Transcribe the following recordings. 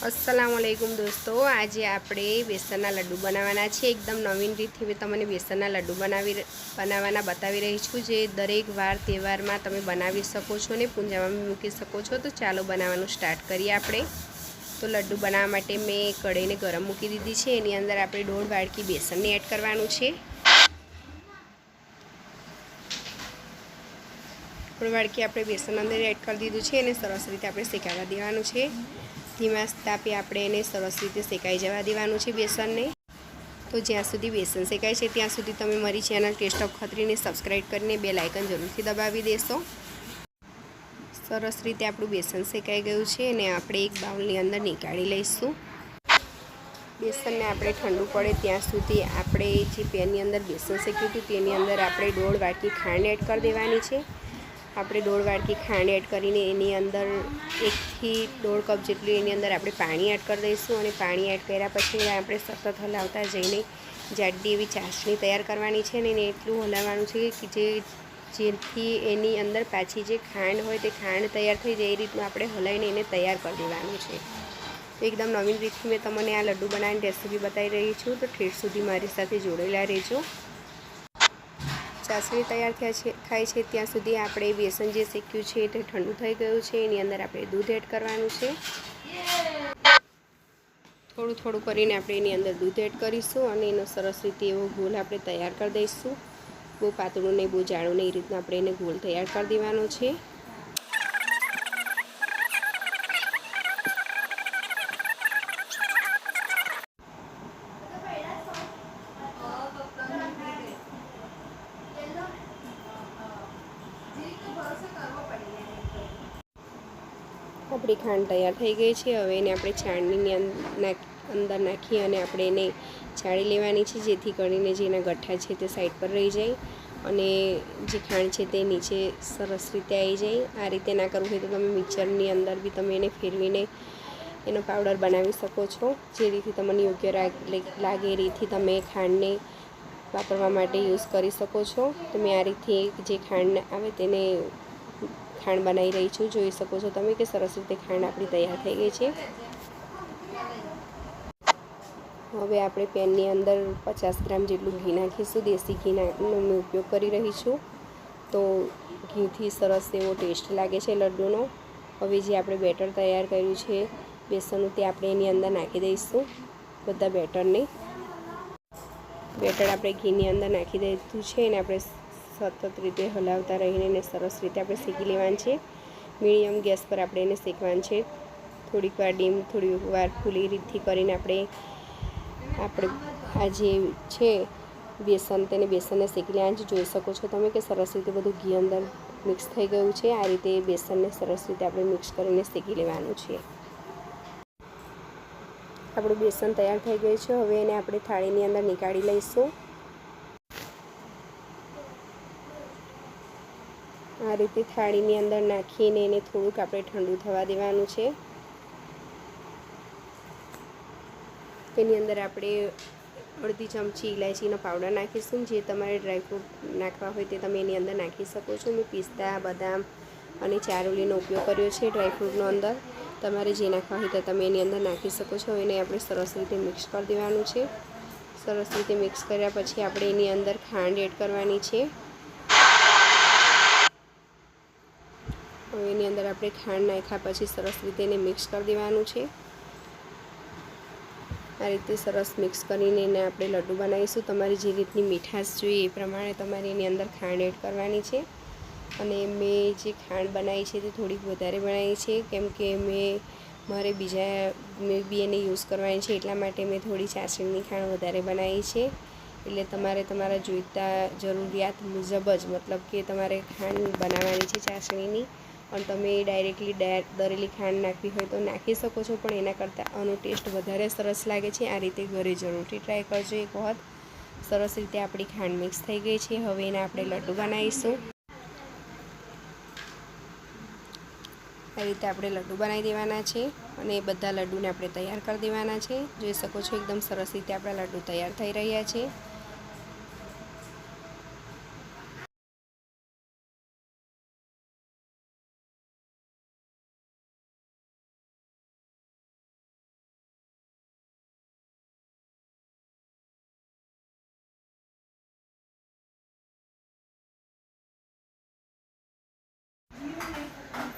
अस्सलामुअलैकुम दोस्तों, आज આપણે બેસનના લડ્ડુ બનાવવાના છે। એકદમ નવીન રીતથી મેં તમને બેસનના લડ્ડુ બનાવવાના બતાવી રહી છું, જે દરેક વાર તહેવારમાં તમે બનાવી શકો છો અને પૂજામાં મૂકી શકો છો। તો ચાલો બનાવવાનું સ્ટાર્ટ કરીએ આપણે। તો લડ્ડુ બનાવવા માટે મેં કઢાઈને ગરમ મૂકી દીધી છે। એની અંદર આપણે 1.5 વાડકી બેસનને એડ કરવાનું છે। 1.5 વાડકી આપણે બેસન અંદર એડ કરી દીધું છે અને સરસ રીતે આપણે શેકાવા દેવાનું છે। ધીમા તાપે આપણે એને સરસ રીતે શેકાઈ જવા દેવાનું છે બેસનને। તો જ્યાં સુધી બેસન શેકાય છે ત્યાં સુધી તમે મારી ચેનલ ટેસ્ટ ઓફ ખત્રીને સબસ્ક્રાઈબ કરીને બેલ આઇકન જરૂરથી દબાવી દેશો। સરસ રીતે આપણું બેસન શેકાઈ ગયું છે અને આપણે એક બાઉલની અંદર નીકાળી લઈશું। બેસનને આપણે ઠંડુ પડે ત્યાં સુધી આપણે જે પેનની અંદર બેસન શેક્યું હતું તેની અંદર આપણે 1.5 વાડકી ખાંડ એડ કરી દેવાની છે। આપણે 1.5 વાડકી ખાંડ એડ કરીને એની અંદર 1 થી 1.5 કપ જેટલું એની અંદર આપણે પાણી એડ કરી દઈશું અને પાણી એડ કર્યા પછી આપણે સતત હલાવતા જઈને જાડી એવી ચાસણી તૈયાર કરવાની છે અને એને એટલું હલાવવાનું છે કે જેથી એની અંદર પાછી જે ખાંડ હોય તે ખાંડ તૈયાર થઈ જાય એ રીતનું આપણે હલાવીને એને તૈયાર કરી દેવાનું છે। એકદમ નવીન રીતથી મેં તમને આ લડ્ડુ બનાવીને રેસીપી બતાવી રહી છું, તો ઠેઠ સુધી મારી સાથે જોડાયેલા રહેજો। ચાસણી તૈયાર થાય છે ત્યાં સુધી આપણે બેસન જે શેક્યું છે તે ઠંડુ થઈ ગયું છે। એની અંદર આપણે દૂધ એડ કરવાનું છે। થોડું થોડું કરીને આપણે એની અંદર દૂધ એડ કરીશું અને એનો સરસ રીતે એવો ગોળ આપણે તૈયાર કરી દઈશું। બહુ પાતળું નહીં, બહુ જાડું નહીં, એ રીતના આપણે એને ગોળ તૈયાર કરી દેવાનો છે। આપણી ખાંડ તૈયાર થઈ ગઈ છે। હવે એને આપણે ચાળણીની અંદર નાખી અને આપણે એને ચાળી લેવાની છે, જેથી કરીને જેના ગઠ્ઠા છે તે સાઈડ પર રહી જાય અને જે ખાંડ છે તે નીચે સરસ રીતે આવી જાય। આ રીતે ના કરવું હોય તો તમે મિક્સરની અંદર બી તમે એને ફેરવીને એનો પાવડર બનાવી શકો છો। જે રીતે તમને યોગ્ય લાગે એ રીતથી તમે ખાંડને વાપરવા માટે યુઝ કરી શકો છો। તમે આ રીતે જે ખાંડ આવે તેને ખાંડ બનાવી રહી છું, જોઈ શકો છો તમે કે સરસ રીતે ખાંડ આપણી તૈયાર થઈ ગઈ છે। હવે આપણે પેનની અંદર 50 ગ્રામ જેટલું ઘી નાખીશું। દેશી ઘીનો મેં ઉપયોગ કરી રહી છું, તો ઘીથી સરસ એવો ટેસ્ટ લાગે છે લડ્ડુનો। હવે જે આપણે બેટર તૈયાર કર્યું છે બેસનનું તે આપણે એની અંદર નાખી દઈશું। બધા બેટર આપણે ઘીની અંદર નાખી દીધું છે અને આપણે સતત રીતે હલાવતા રહીને એને સરસ રીતે આપણે શેકી લેવાનું છે। મીડિયમ ગેસ પર આપણે એને શેકવાનું છે। થોડીક વાર ડીમ, થોડીક વાર ફૂલ, એ રીતથી કરીને આપણે આ જે છે બેસનને શેકી લેવાનું છે। જોઈ શકો છો તમે કે સરસ રીતે બધું ઘી અંદર મિક્સ થઈ ગયું છે। આ રીતે બેસનને સરસ રીતે આપણે મિક્સ કરીને શેકી લેવાનું છે। આપણું બેસન તૈયાર થઈ ગયું છે। હવે એને આપણે થાળીની અંદર નીકાળી લઈશું। આ રીતે થાળીની અંદર નાખીને એને થોડુંક આપણે ઠંડુ થવા દેવાનું છે। તેની અંદર આપણે અડધી ચમચી ઇલાયચીનો પાવડર નાખીશું। જે તમારે ડ્રાયફ્રૂટ નાખવા હોય તે તમે એની અંદર નાખી શકો છો। મેં પિસ્તા, બદામ અને ચારોલીનો ઉપયોગ કર્યો છે ડ્રાયફ્રૂટનો અંદર। તમારે જે નાખવા હોય તે તમે એની અંદર નાખી શકો છો। એને આપણે સરસ રીતે મિક્સ કરી દેવાનું છે। સરસ રીતે મિક્સ કર્યા પછી આપણે એની અંદર ખાંડ એડ કરવાની છે। હવે એની અંદર આપણે ખાંડ નાખ્યા પછી સરસ રીતે એને મિક્સ કરી દેવાનું છે। આ રીતે સરસ મિક્સ કરીને એને આપણે લડ્ડુ બનાવીશું। તમારી જે રીતની મીઠાશ જોઈએ એ પ્રમાણે તમારે એની અંદર ખાંડ એડ કરવાની છે। અને મેં જે ખાંડ બનાવી છે તે થોડીક વધારે બનાવી છે, કેમ કે મારે બી એને યુઝ કરવાની છે, એટલા માટે મેં થોડી ચાસણીની ખાંડ વધારે બનાવી છે। એટલે તમારે તમારા જરૂરિયાત મુજબ જ, મતલબ કે તમારે ખાંડ બનાવવાની છે ચાસણીની, પણ તમે ડાયરેક્ટલી દરેલી ખાંડ નાખવી હોય તો નાખી શકો છો, પણ એના કરતાં આનો ટેસ્ટ વધારે સરસ લાગે છે। આ રીતે ઘરે જરૂરથી ટ્રાય કરજો એક વખત। સરસ રીતે આપણી ખાંડ મિક્સ થઈ ગઈ છે। હવે એના આપણે લડ્ડુ બનાવીશું। આ રીતે આપણે લડ્ડુ બનાવી દેવાના છે અને બધા લડ્ડુને આપણે તૈયાર કરી દેવાના છે। જોઈ શકો છો એકદમ સરસ રીતે આપણા લડ્ડુ તૈયાર થઈ રહ્યા છે।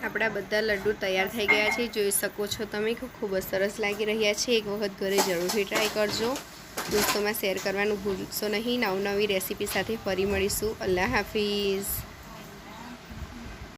આપણા બધા લડ્ડુ તૈયાર થઈ ગયા છે, જોઈ શકો છો તમે કે ખૂબ જ સરસ લાગી રહ્યા છે। એક વખત ઘરે જરૂરથી ટ્રાય કરજો, દોસ્તોમાં શેર કરવાનું ભૂલશો નહીં। નવી રેસીપી સાથે ફરી મળીશું। અલ્લાહ હાફિઝ।